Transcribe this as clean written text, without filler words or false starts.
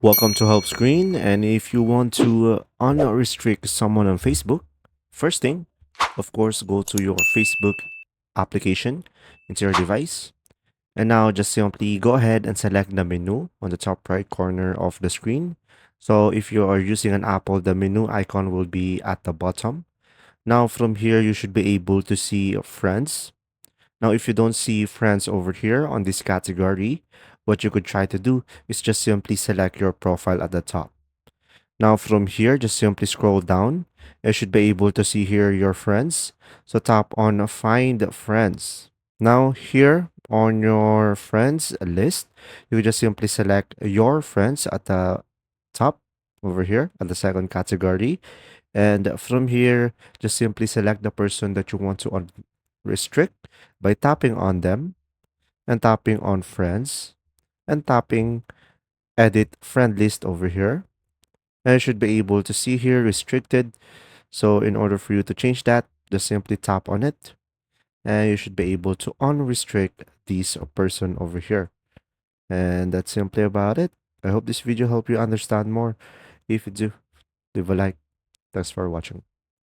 Welcome to Help Screen. And if you want to unrestrict someone on Facebook, first thing, of course, go to your Facebook application into your device. And now just simply go ahead and select the menu on the top right corner of the screen. So if you are using an Apple, the menu icon will be at the bottom. Now from here, you should be able to see friends. Now, if you don't see friends over here on this category, what you could try to do is just simply select your profile at the top. Now from here, just simply scroll down. You should be able to see here your friends. So tap on find friends. Now here on your friends list, you just simply select your friends at the top over here at the second category. And from here, just simply select the person that you want to restrict by tapping on them and tapping on friends and tapping edit friend list over here. And you should be able to see here restricted. So in order for you to change that, just simply tap on it and you should be able to unrestrict this person over here. And that's simply about it. I hope this video helped you understand more. If you do, leave a like. Thanks for watching.